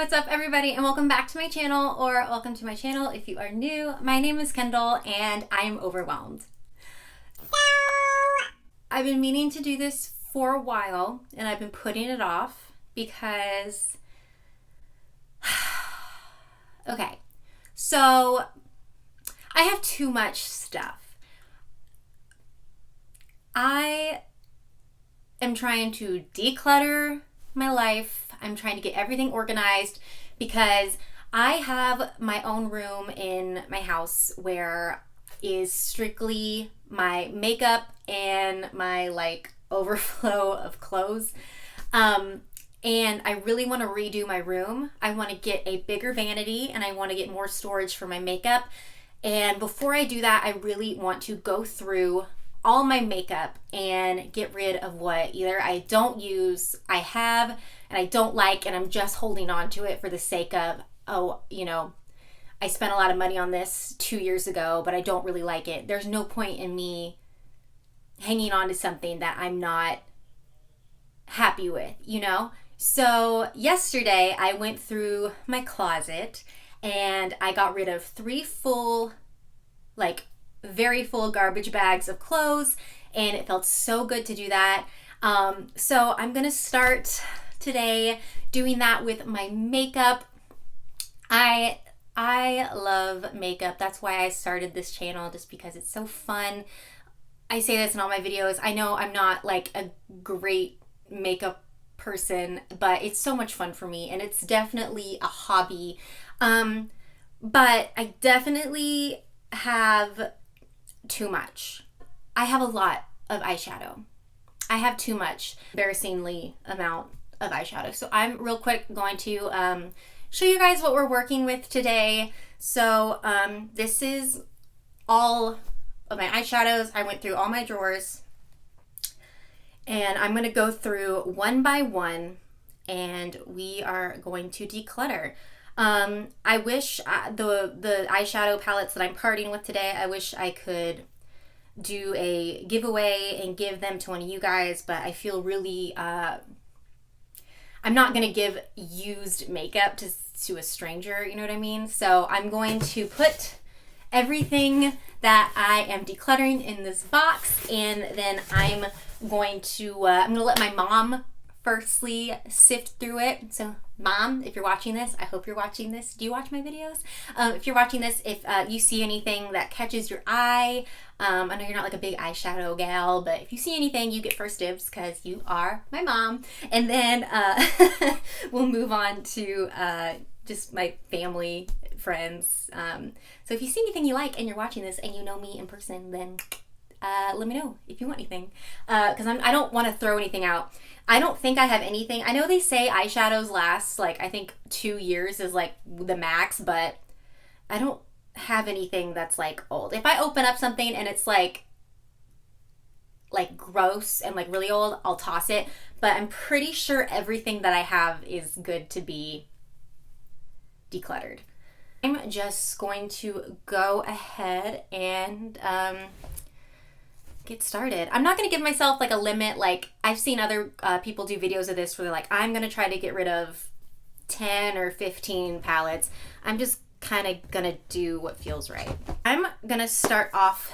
what's up everybody, and welcome back to my channel, or welcome to my channel if you are new. My name is Kendall and I'm overwhelmed. I've been meaning to do this for a while and I've been putting it off because okay, so I have too much stuff. I am trying to declutter my life. I'm trying to get everything organized because I have my own room in my house where is strictly my makeup and my overflow of clothes. And I really want to redo my room. I want to get a bigger vanity and I want to get more storage for my makeup. And before I do that, I really want to go through all my makeup and get rid of what either I don't use, I have, and I don't like, and I'm just holding on to it for the sake of, I spent a lot of money on this 2 years ago, but I don't really like it. There's no point in me hanging on to something that I'm not happy with, So yesterday I went through my closet and I got rid of 3 full, very full garbage bags of clothes, and it felt so good to do that. So I'm gonna start today doing that with my makeup. I love makeup. That's why I started this channel, just because it's so fun. I say this in all my videos. I know I'm not a great makeup person, but it's so much fun for me and it's definitely a hobby. But I definitely have too much. I have a lot of eyeshadow. I have too much, embarrassingly amount of eyeshadow. So I'm real quick going to show you guys what we're working with today. So this is all of my eyeshadows. I went through all my drawers and I'm going to go through one by one and we are going to declutter. I wish the eyeshadow palettes that I'm parting with today, I wish I could do a giveaway and give them to one of you guys, but I feel really, I'm not going to give used makeup to a stranger, you know what I mean? So I'm going to put everything that I am decluttering in this box, and then I'm going to let my mom firstly sift through it. So Mom, if you're watching this, I hope you're watching this. Do you watch my videos? If you're watching this, if you see anything that catches your eye, I know you're not a big eyeshadow gal, but if you see anything, you get first dibs because you are my mom. And then we'll move on to just my family, friends. So if you see anything you like and you're watching this and you know me in person, then let me know if you want anything, because I don't want to throw anything out. I don't think I have anything. I know they say eyeshadows last I think 2 years is the max, but I don't have anything that's old. If I open up something and it's gross and really old, I'll toss it, but I'm pretty sure everything that I have is good to be decluttered. I'm just going to go ahead and get started. I'm not going to give myself a limit. I've seen other people do videos of this where they're I'm going to try to get rid of 10 or 15 palettes. I'm just kind of going to do what feels right. I'm going to start off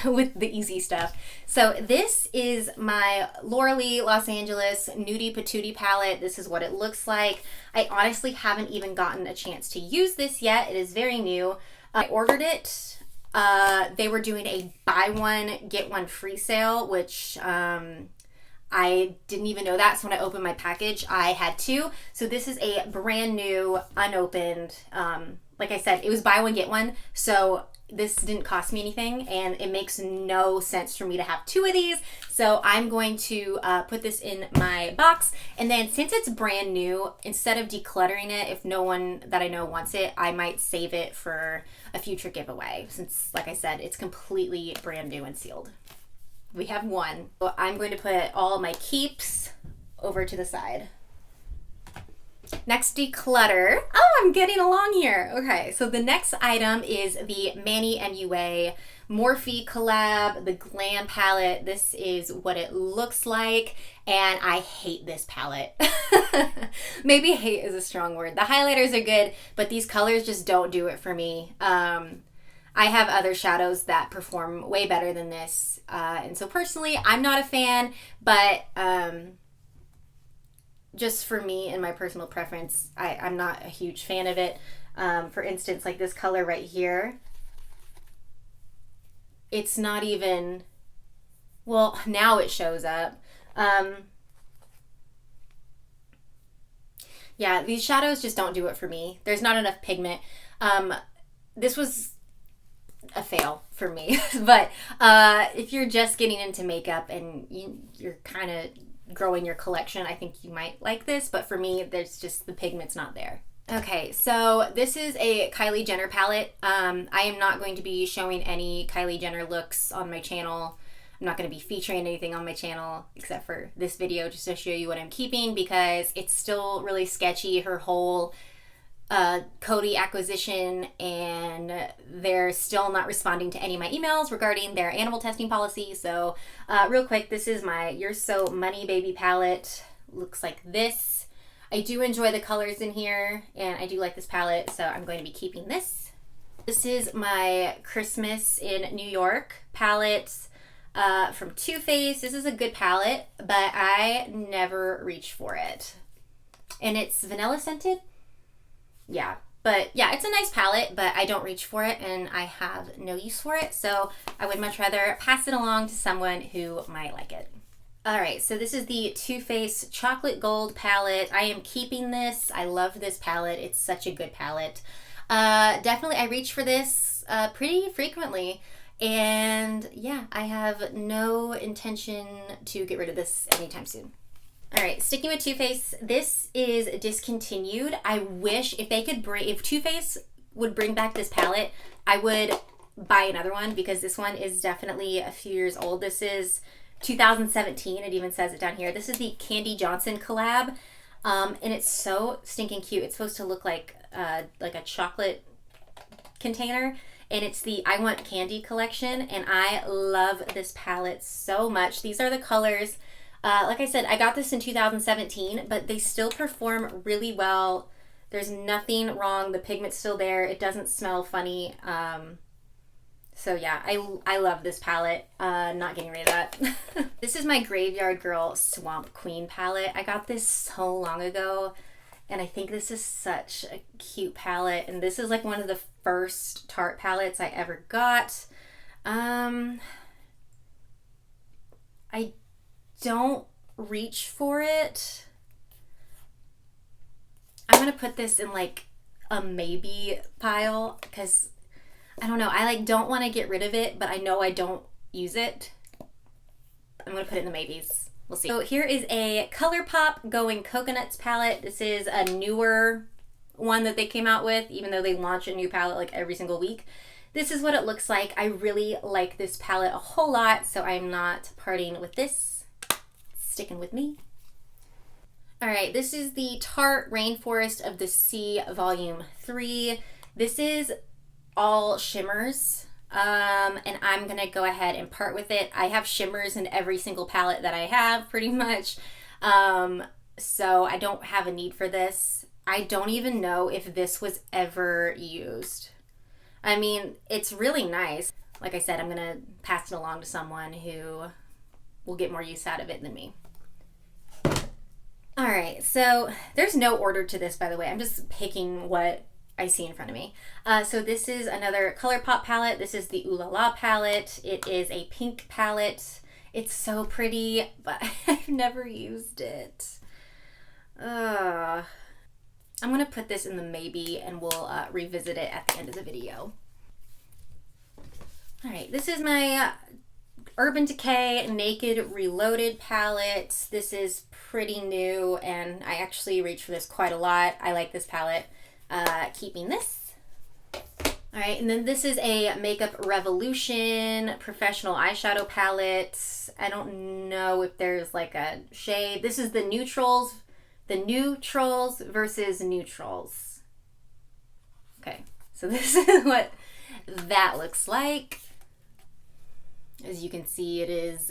with the easy stuff. So this is my Laura Lee Los Angeles Nudie Patootie palette. This is what it looks like. I honestly haven't even gotten a chance to use this yet. It is very new. I ordered it. They were doing a buy one, get one free sale, which I didn't even know that. So when I opened my package, I had 2. So this is a brand new, unopened, like I said, it was buy one, get one. So this didn't cost me anything and it makes no sense for me to have 2 of these. So I'm going to put this in my box. And then since it's brand new, instead of decluttering it, if no one that I know wants it, I might save it for a future giveaway. Since, like I said, it's completely brand new and sealed. We have 1. So I'm going to put all my keeps over to the side. Next declutter. Oh, I'm getting along here. Okay, so the next item is the Manny MUA Morphe collab, the Glam palette. This is what it looks like, and I hate this palette. Maybe hate is a strong word. The highlighters are good, but these colors just don't do it for me. I have other shadows that perform way better than this, and so personally, I'm not a fan, but just for me and my personal preference, I'm not a huge fan of it. For instance, like this color right here, it's not even, well, now it shows up. Yeah, these shadows just don't do it for me. There's not enough pigment. This was a fail for me, but if you're just getting into makeup and you're kind of growing your collection, I think you might like this, but for me, there's just the pigment's not there. Okay, so this is a Kylie Jenner palette. I am not going to be showing any Kylie Jenner looks on my channel. I'm not going to be featuring anything on my channel except for this video just to show you what I'm keeping, because it's still really sketchy, her whole Coty acquisition, and they're still not responding to any of my emails regarding their animal testing policy. So real quick, this is my You're So Money Baby palette. Looks like this. I do enjoy the colors in here, and I do like this palette, so I'm going to be keeping this. This is my Christmas in New York palette from Too Faced. This is a good palette, but I never reach for it. And it's vanilla scented. Yeah, but yeah, it's a nice palette, but I don't reach for it and I have no use for it. So I would much rather pass it along to someone who might like it. All right, so this is the Too Faced Chocolate Gold palette. I am keeping this. I love this palette. It's such a good palette. Definitely I reach for this pretty frequently. And yeah, I have no intention to get rid of this anytime soon. All right, sticking with Too Faced, this is discontinued. I wish if they could if Too Faced would bring back this palette, I would buy another one, because this one is definitely a few years old. This is 2017. It even says it down here. This is the Candy Johnson collab, and it's so stinking cute. It's supposed to look like a chocolate container, and it's the I Want Candy collection, and I love this palette so much. These are the colors. Like I said, I got this in 2017, but they still perform really well. There's nothing wrong. The pigment's still there. It doesn't smell funny. So yeah, I love this palette. Not getting rid of that. This is my Graveyard Girl Swamp Queen palette. I got this so long ago, and I think this is such a cute palette. And this is like one of the first Tarte palettes I ever got. I don't reach for it. I'm gonna put this in like a maybe pile, because I don't know, I like don't want to get rid of it, but I know I don't use it. I'm gonna put it in the maybes. We'll see. So here is a ColourPop Going Coconuts palette. This is a newer one that they came out with, even though they launch a new palette like every single week. This is what it looks like. I really like this palette a whole lot, so I'm not parting with this. Sticking with me. All right, this is the Tarte Rainforest of the Sea Volume 3. This is all shimmers, and I'm gonna go ahead and part with it. I have shimmers in every single palette that I have, pretty much, so I don't have a need for this. I don't even know if this was ever used. I mean, it's really nice. Like I said, I'm gonna pass it along to someone who will get more use out of it than me. All right, so there's no order to this, by the way. I'm just picking what I see in front of me. So this is another ColourPop palette. This is the Ooh La La palette. It is a pink palette. It's so pretty, but I've never used it. I'm gonna put this in the maybe, and we'll revisit it at the end of the video. All right, this is my Urban Decay Naked Reloaded palette. This is pretty new, and I actually reach for this quite a lot. I like this palette. Keeping this. All right, and then this is a Makeup Revolution Professional Eyeshadow Palette. I don't know if there's like a shade. This is the Neutrals the neutrals versus neutrals. Okay, so this is what that looks like. As you can see, it is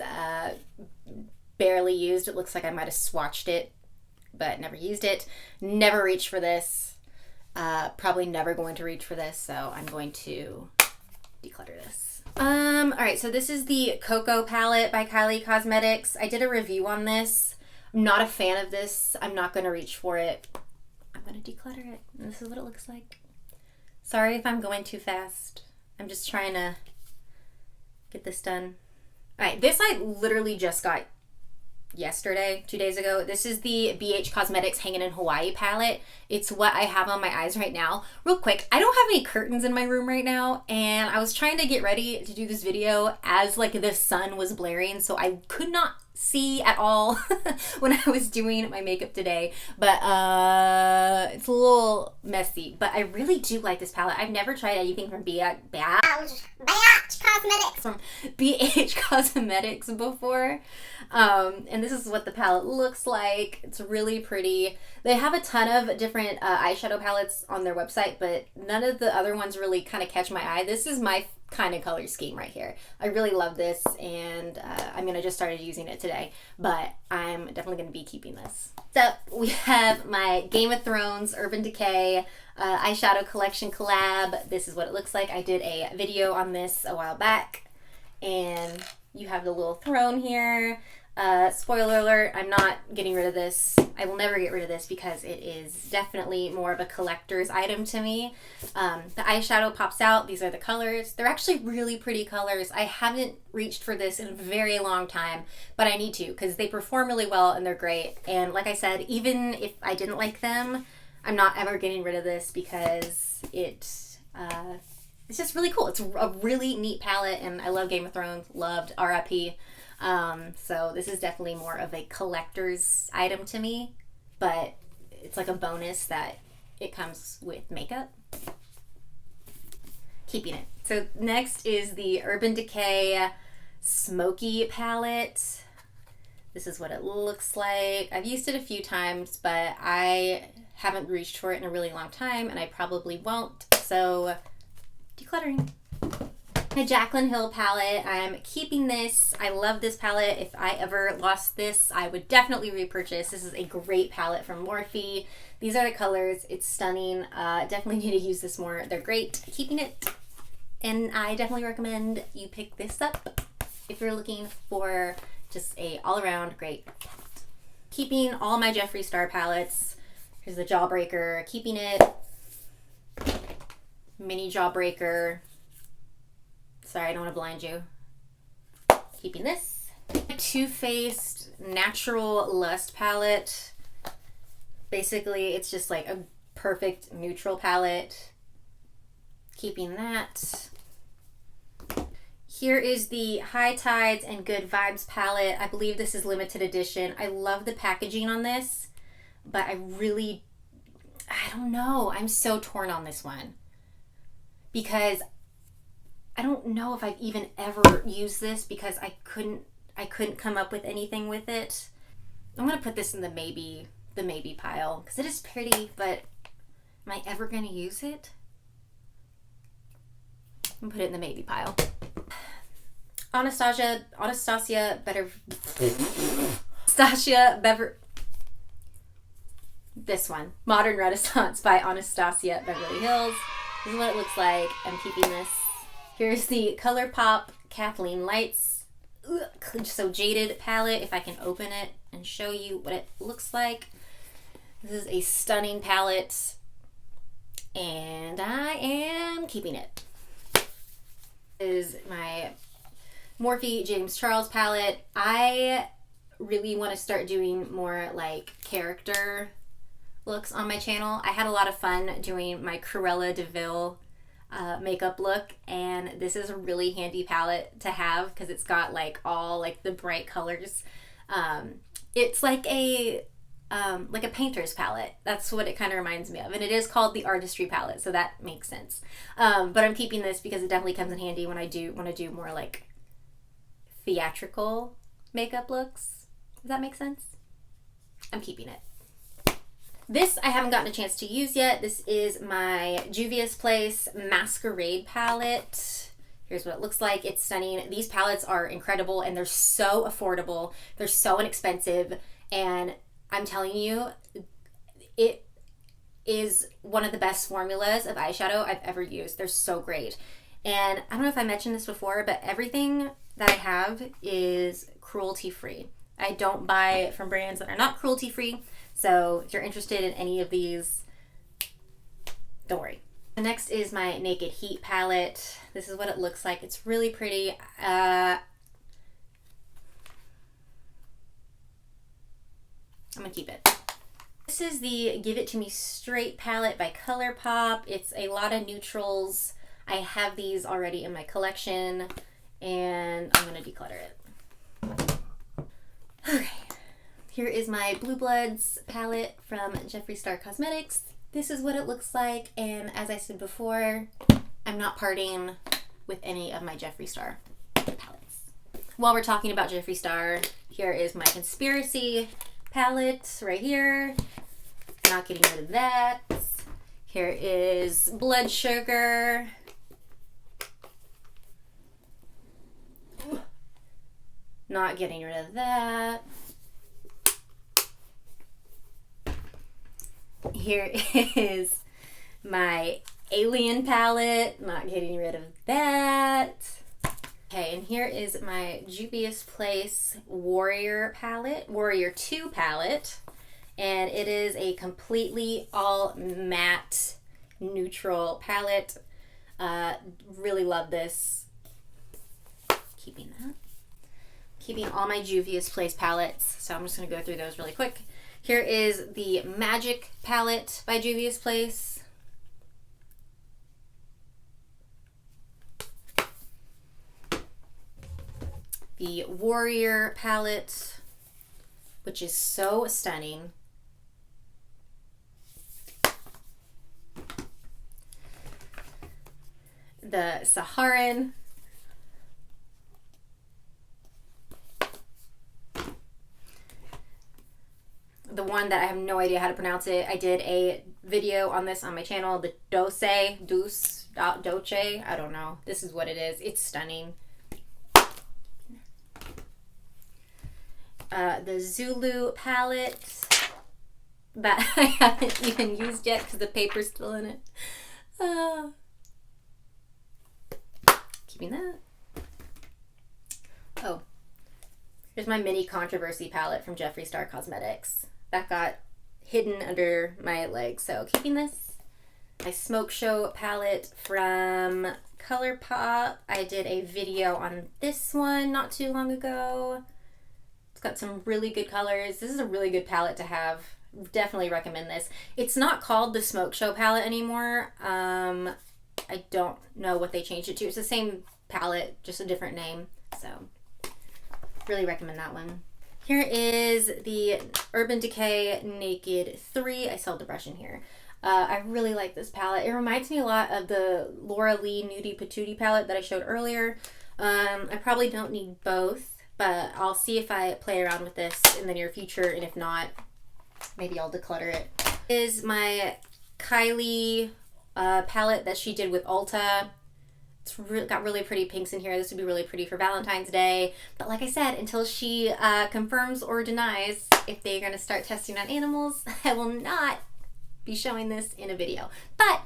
barely used. It looks like I might have swatched it, but never used it. Never reached for this. Probably never going to reach for this, so I'm going to declutter this. All right, so this is the Cocoa palette by Kylie Cosmetics. I did a review on this. I'm not a fan of this. I'm not going to reach for it. I'm going to declutter it, and this is what it looks like. Sorry if I'm going too fast. I'm just trying to get this done. All right, this I literally just got yesterday, 2 days ago. This is the BH Cosmetics Hanging in Hawaii palette. It's what I have on my eyes right now. Real quick, I don't have any curtains in my room right now, and I was trying to get ready to do this video as like the sun was blaring, so I could not see at all when I was doing my makeup today, but it's a little messy, but I really do like this palette. I've never tried anything from BH Cosmetics before, and this is what the palette looks like. It's really pretty. They have a ton of different eyeshadow palettes on their website, but none of the other ones really kind of catch my eye. This is my kind of color scheme right here. I really love this, and I mean, I just started using it today, but I'm definitely going to be keeping this. So we have my Game of Thrones Urban Decay eyeshadow collection collab. This is what it looks like. I did a video on this a while back, and you have the little throne here. Spoiler alert, I'm not getting rid of this. I will never get rid of this because it is definitely more of a collector's item to me. The eyeshadow pops out. These are the colors. They're actually really pretty colors. I haven't reached for this in a very long time, but I need to because they perform really well and they're great. And like I said, even if I didn't like them, I'm not ever getting rid of this because it's just really cool. It's a really neat palette, and I love Game of Thrones. Loved R.I.P. So this is definitely more of a collector's item to me, but it's like a bonus that it comes with makeup. Keeping it. So next is the Urban Decay Smoky palette. This is what it looks like. I've used it a few times, but I haven't reached for it in a really long time, and I probably won't, so decluttering. The Jaclyn Hill palette, I'm keeping this. I love this palette. If I ever lost this, I would definitely repurchase. This is a great palette from Morphe. These are the colors. It's stunning. Definitely need to use this more. They're great. Keeping it. And I definitely recommend you pick this up if you're looking for just a all-around great palette. Keeping all my Jeffree Star palettes. Here's the Jawbreaker. Keeping it. Mini Jawbreaker. Sorry, I don't want to blind you. Keeping this. Too Faced Natural Lust palette. Basically, it's just like a perfect neutral palette. Keeping that. Here is the High Tides and Good Vibes palette. I believe this is limited edition. I love the packaging on this, but I don't know. I'm so torn on this one because I don't know if I've even ever used this because I couldn't come up with anything with it. I'm gonna put this in the maybe pile because it is pretty, but am I ever gonna use it? I'm gonna put it in the maybe pile. Anastasia Beverly. This one, Modern Renaissance by Anastasia Beverly Hills. This is what it looks like. I'm keeping this. Here's the ColourPop Kathleen Lights So Jaded palette, if I can open it and show you what it looks like. This is a stunning palette, and I am keeping it. This is my Morphe James Charles palette. I really want to start doing more like character looks on my channel. I had a lot of fun doing my Cruella de Vil makeup look, and this is a really handy palette to have because it's got like all like the bright colors. It's like a painter's palette. That's what it kind of reminds me of, and it is called the Artistry palette, so that makes sense. But I'm keeping this because it definitely comes in handy when I do want to do more like theatrical makeup looks. Does that make sense? I'm keeping it. This I haven't gotten a chance to use yet. This is my Juvia's Place Masquerade palette. Here's what it looks like. It's stunning. These palettes are incredible and they're so affordable. They're so inexpensive. And I'm telling you, it is one of the best formulas of eyeshadow I've ever used. They're so great. And I don't know if I mentioned this before, but everything that I have is cruelty-free. I don't buy from brands that are not cruelty-free. So if you're interested in any of these, don't worry. The next is my Naked Heat palette. This is what it looks like. It's really pretty. I'm gonna keep it. This is the Give It To Me Straight palette by ColourPop. It's a lot of neutrals. I have these already in my collection and I'm gonna declutter it. Okay, here is my Blue Bloods palette from Jeffree Star Cosmetics. This is what it looks like, and as I said before, I'm not parting with any of my Jeffree Star palettes. While we're talking about Jeffree Star, here is my Conspiracy palette right here. Not getting rid of that. Here is Blood Sugar. Not getting rid of that. Here is my Alien palette. Not getting rid of that. Okay, and here is my Juvia's Place Warrior palette, Warrior 2 palette. And it is a completely all matte neutral palette. Really love this. Keeping that. Keeping all my Juvia's Place palettes. So I'm just going to go through those really quick. Here is the Magic palette by Juvia's Place. The Warrior palette, which is so stunning. The Saharan. The one that I have no idea how to pronounce it. I did a video on this on my channel. The Doce, I don't know. This is what it is. It's stunning. The Zulu palette that I haven't even used yet because the paper's still in it. Keeping that. Oh, here's my mini Controversy palette from Jeffree Star Cosmetics. That got hidden under my leg, so keeping this. My Smoke Show palette from ColourPop. I did a video on this one not too long ago. It's got some really good colors. This is a really good palette to have. Definitely recommend this. It's not called the Smoke Show palette anymore. I don't know what they changed it to. It's the same palette, just a different name. So, really recommend that one. Here is the Urban Decay Naked 3. I still have the brush in here. I really like this palette. It reminds me a lot of the Laura Lee Nudie Patootie palette that I showed earlier. I probably don't need both, but I'll see if I play around with this in the near future, and if not, maybe I'll declutter it. This is my Kylie palette that she did with Ulta. It's got really pretty pinks in here. This would be really pretty for Valentine's Day. But like I said, until she confirms or denies if they're going to start testing on animals, I will not be showing this in a video. But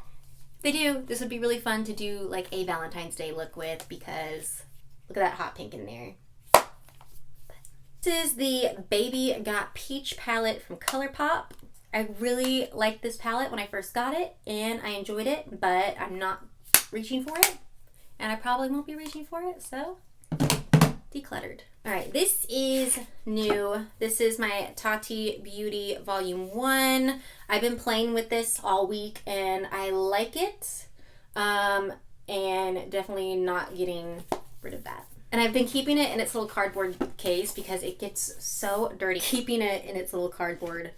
if they do, this would be really fun to do like a Valentine's Day look with, because look at that hot pink in there. This is the Baby Got Peach palette from ColourPop. I really liked this palette when I first got it, and I enjoyed it, but I'm not reaching for it, and I probably won't be reaching for it, so decluttered. All right, this is new. This is my Tati Beauty Volume 1. I've been playing with this all week, and I like it, and definitely not getting rid of that. And I've been keeping it in its little cardboard case because it gets so dirty keeping it in its little cardboard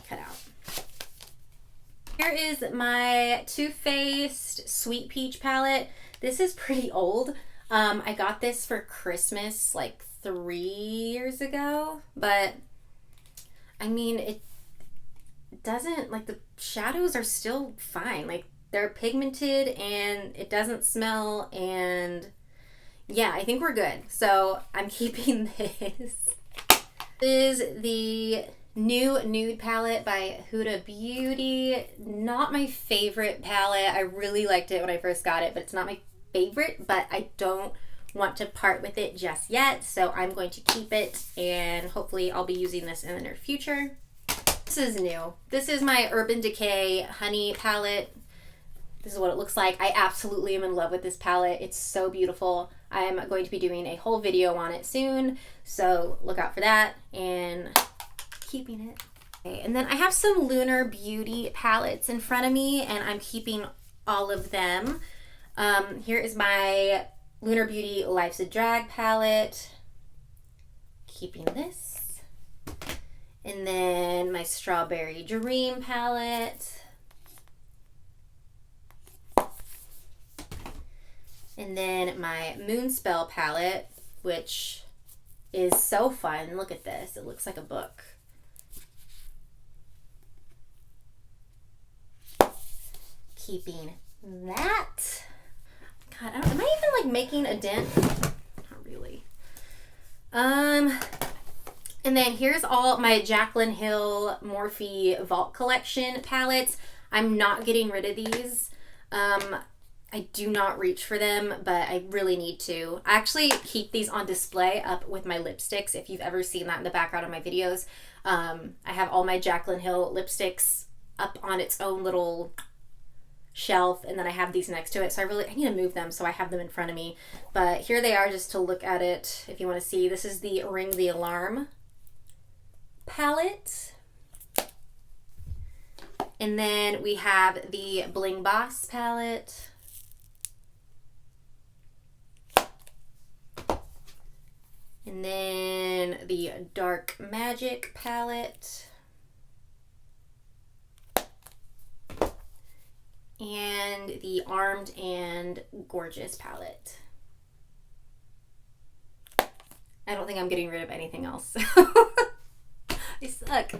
cutout. Here is my Too Faced Sweet Peach palette. This is pretty old. I got this for Christmas like 3 years ago, but I mean, doesn't, like, the shadows are still fine. Like, they're pigmented and it doesn't smell, and yeah, I think we're good. So I'm keeping this. This is the new nude palette by Huda Beauty. Not my favorite palette. I really liked it when I first got it, but it's not my favorite, but I don't want to part with it just yet, so I'm going to keep it, and hopefully I'll be using this in the near future. This is new. This is my Urban Decay Honey palette. This is what it looks like. I absolutely am in love with this palette. It's so beautiful. I'm going to be doing a whole video on it soon, so look out for that, and keeping it. Okay, and then I have some Lunar Beauty palettes in front of me, and I'm keeping all of them. Here is my Lunar Beauty Life's a Drag palette. Keeping this. And then my Strawberry Dream palette. And then my Moonspell palette, which is so fun. Look at this. It looks like a book. Keeping that. God, am I even like making a dent? Not really. And then here's all my Jaclyn Hill Morphe Vault Collection palettes. I'm not getting rid of these. I do not reach for them, but I really need to. I actually keep these on display up with my lipsticks, if you've ever seen that in the background of my videos. I have all my Jaclyn Hill lipsticks up on its own little shelf, and then I have these next to it, so I need to move them so I have them in front of me. But here they are, just to look at it if you want to see. This is the Ring the Alarm palette, and then we have the Bling Boss palette, and then the Dark Magic palette, and the Armed and Gorgeous palette. I don't think I'm getting rid of anything else. I suck.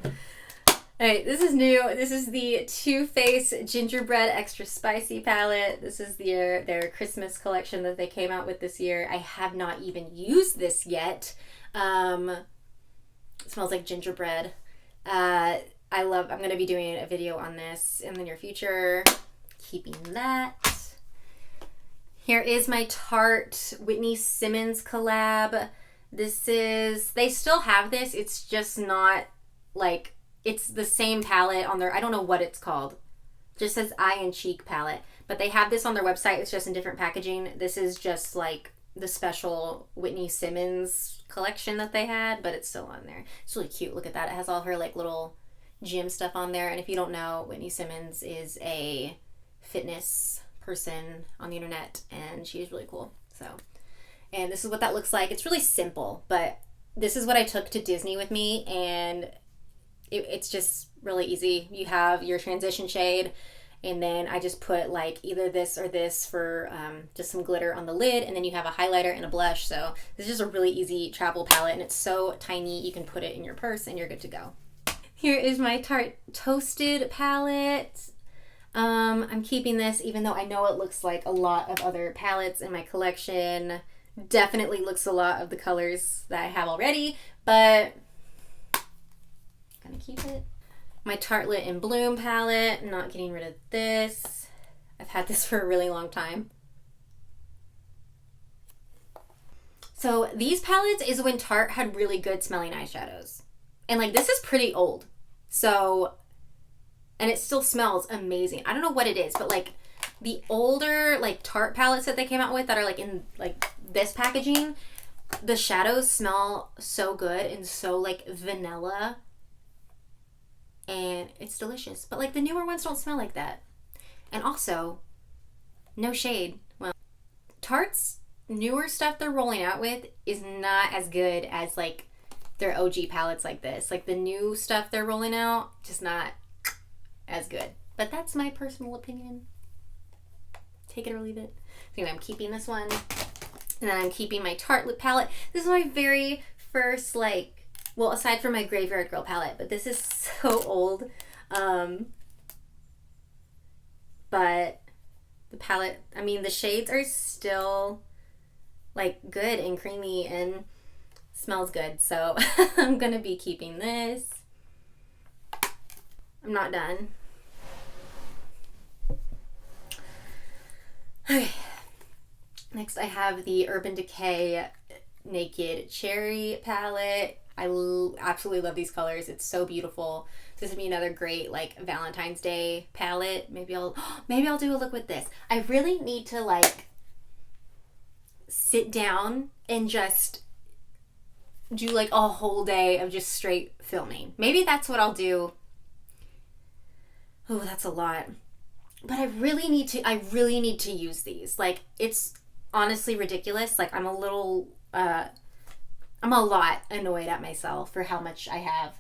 Alright, this is new. This is the Too Faced Gingerbread Extra Spicy palette. This is their Christmas collection that they came out with this year. I have not even used this yet. It smells like gingerbread. I'm going to be doing a video on this in the near future. Keeping that. Here is my Tarte Whitney Simmons collab. They still have this. It's just not like, it's the same palette on their, I don't know what it's called. It just says Eye and Cheek palette. But they have this on their website. It's just in different packaging. This is just like the special Whitney Simmons collection that they had, but it's still on there. It's really cute. Look at that. It has all her like little gym stuff on there. And if you don't know, Whitney Simmons is a fitness person on the internet, and she's really cool. So, and this is what that looks like. It's really simple, but this is what I took to Disney with me, and it's just really easy. You have your transition shade, and then I just put like either this or this for just some glitter on the lid, and then you have a highlighter and a blush. So this is just a really easy travel palette, and it's so tiny you can put it in your purse and you're good to go. Here is my Tarte Toasted palette. I'm keeping this, even though I know it looks like a lot of other palettes in my collection. Definitely looks a lot of the colors that I have already, but I'm gonna keep it. My Tartelette in Bloom palette. I'm not getting rid of this. I've had this for a really long time. So these palettes is when Tarte had really good smelling eyeshadows. And like, this is pretty old. So, and it still smells amazing. I don't know what it is, but like the older like Tarte palettes that they came out with that are like in like this packaging, the shadows smell so good and so like vanilla, and it's delicious. But like the newer ones don't smell like that. And also, no shade, well, Tarte's newer stuff they're rolling out with is not as good as like their OG palettes like this. Like the new stuff they're rolling out, just not as good. But that's my personal opinion. Take it or leave it. So anyway, I'm keeping this one. And then I'm keeping my Tarte lip palette. This is my very first, like, well, aside from my Graveyard Girl palette, but this is so old. But the palette, I mean, the shades are still like good and creamy and smells good. So I'm gonna be keeping this. I'm not done. Okay. Next I have the Urban Decay Naked Cherry palette. I absolutely love these colors. It's so beautiful. This would be another great like Valentine's Day palette. Maybe I'll do a look with this. I really need to like sit down and just do like a whole day of just straight filming. Maybe that's what I'll do. Oh, that's a lot. But I really need to use these. Like, it's honestly ridiculous. Like, I'm a lot annoyed at myself for how much I have.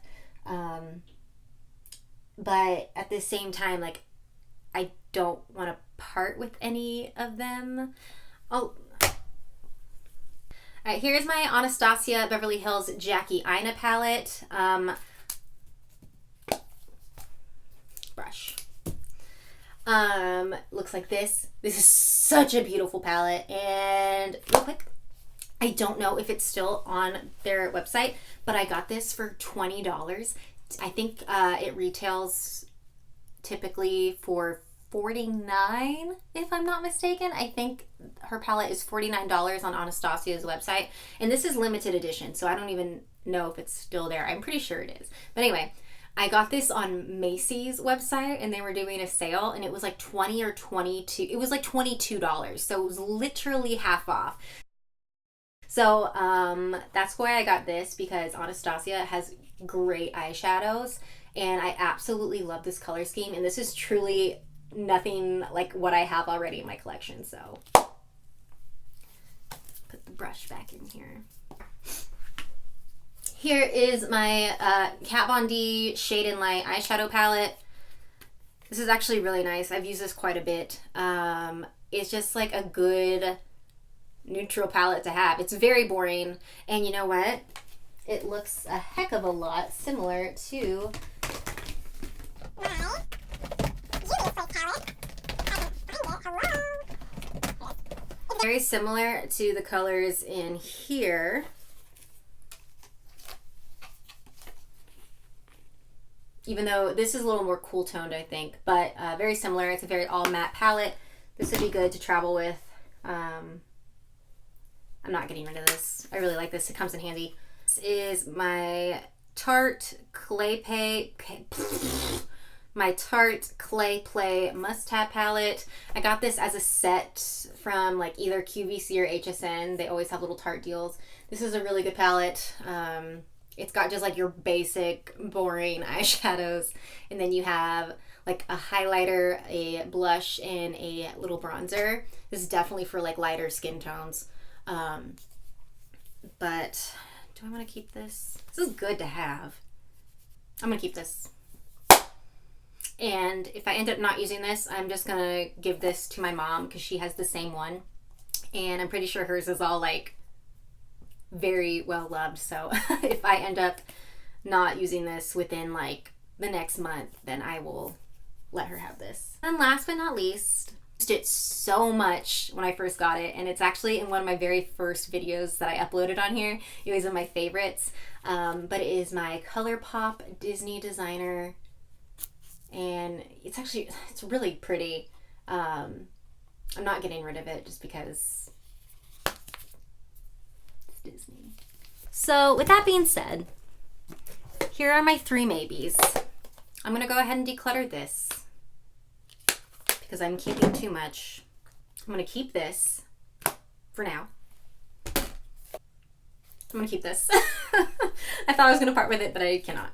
But at the same time, like, I don't want to part with any of them. All right, here's my Anastasia Beverly Hills Jackie Aina palette. Brush. Looks like this. This is such a beautiful palette. And real quick, I don't know if it's still on their website, but I got this for $20. I think it retails typically for $49, if I'm not mistaken. I think her palette is $49 on Anastasia's website, and this is limited edition, so I don't even know if it's still there. I'm pretty sure it is. But anyway, I got this on Macy's website, and they were doing a sale, and it was like 20 or 22. It was like $22, so it was literally half off. So that's why I got this, because Anastasia has great eyeshadows, and I absolutely love this color scheme, and this is truly nothing like what I have already in my collection. So put the brush back in here. Here is my Kat Von D Shade and Light eyeshadow palette. This is actually really nice. I've used this quite a bit. It's just like a good neutral palette to have. It's very boring, and you know what? It looks a heck of a lot similar to very similar to the colors in here. Even though this is a little more cool toned, I think, but very similar. It's a very all matte palette. This would be good to travel with. I'm not getting rid of this. I really like this. It comes in handy. This is my Tarte Clay Play Must-Have palette. I got this as a set from like either QVC or HSN. They always have little Tarte deals. This is a really good palette. It's got just like your basic boring eyeshadows, and then you have like a highlighter, a blush, and a little bronzer. This is definitely for like lighter skin tones. But do I want to keep this? This is good to have. I'm gonna keep this. And if I end up not using this, I'm just gonna give this to my mom because she has the same one, and I'm pretty sure hers is all like very well loved. So if I end up not using this within like the next month, then I will let her have this. And last but not least, I used it so much when I first got it, and it's actually in one of my very first videos that I uploaded on here. It was one of my favorites, but it is my ColourPop Disney Designer, and it's really pretty. I'm not getting rid of it just because it's Disney. So with that being said, here are my 3 maybes. I'm gonna go ahead and declutter this because I'm keeping too much. I'm gonna keep this for now. I'm gonna keep this. I thought I was gonna part with it, but I cannot.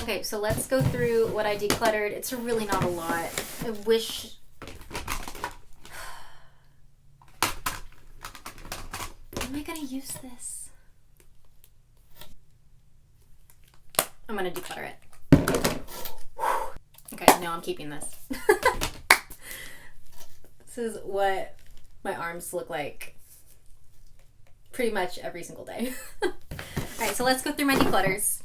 Okay, so let's go through what I decluttered. It's really not a lot. I wish... Am I gonna use this? I'm gonna declutter it. Okay, no, I'm keeping this. This is what my arms look like pretty much every single day. Alright, so let's go through my declutters.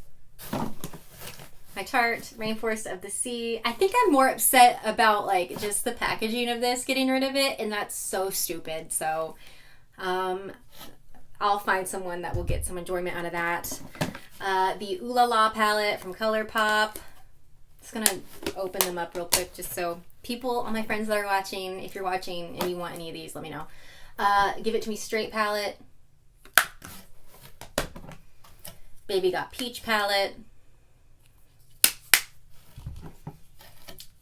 my Tarte Rainforest of the Sea. I think I'm more upset about like just the packaging of this, getting rid of it, and that's so stupid. So I'll find someone that will get some enjoyment out of that. The Ooh La La palette from ColourPop. Just gonna open them up real quick just so people, all my friends that are watching, if you're watching and you want any of these, let me know. Give It To Me Straight palette. Baby Got Peach palette.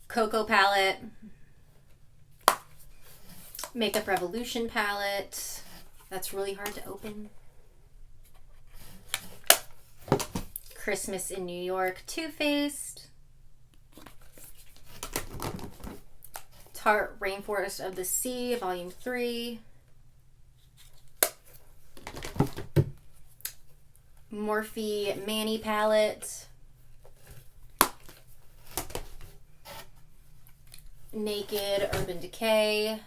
Cocoa palette. Makeup Revolution palette. That's really hard to open. Christmas in New York Too Faced. Tarte Rainforest of the Sea, Volume 3. Morphe Manny palette. Naked Urban Decay.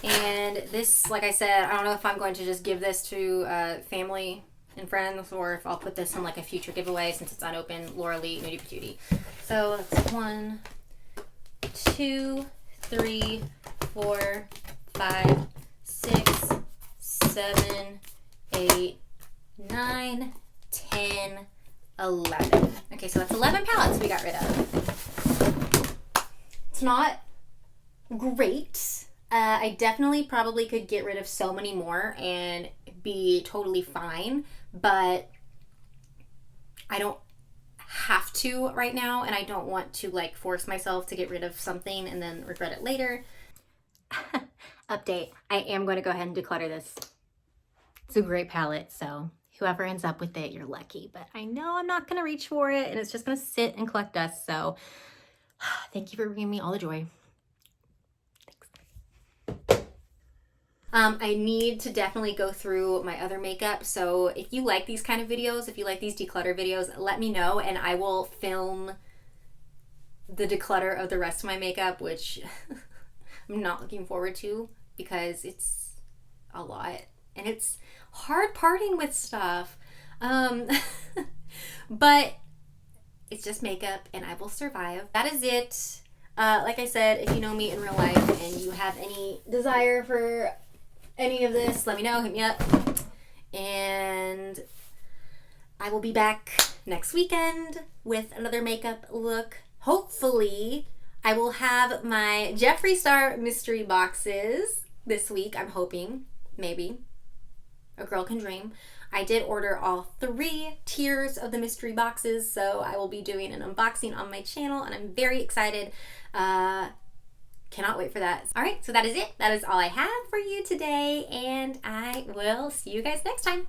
And this, like I said, I don't know if I'm going to just give this to family and friends or if I'll put this in like a future giveaway since it's unopened. Laura Lee Nudie Patootie. So that's 1, 2, 3, 4, 5, 6, 7, 8, 9, 10, 11. Okay, so that's 11 palettes we got rid of. It's not great. I definitely probably could get rid of so many more and be totally fine, but I don't have to right now, and I don't want to like force myself to get rid of something and then regret it later. Update, I am going to go ahead and declutter this. It's a great palette, so whoever ends up with it, you're lucky, but I know I'm not going to reach for it and it's just going to sit and collect dust. So thank you for bringing me all the joy. I need to definitely go through my other makeup. So if you like these kind of videos, if you like these declutter videos, let me know and I will film the declutter of the rest of my makeup, which I'm not looking forward to because it's a lot and it's hard parting with stuff. But it's just makeup and I will survive. That is it. Like I said, if you know me in real life and you have any desire for any of this, let me know, hit me up. And I will be back next weekend with another makeup look. Hopefully, I will have my Jeffree Star mystery boxes this week. I'm hoping, maybe. A girl can dream. I did order all 3 tiers of the mystery boxes, so I will be doing an unboxing on my channel, and I'm very excited. Cannot wait for that. All right, so that is it. That is all I have for you today, and I will see you guys next time.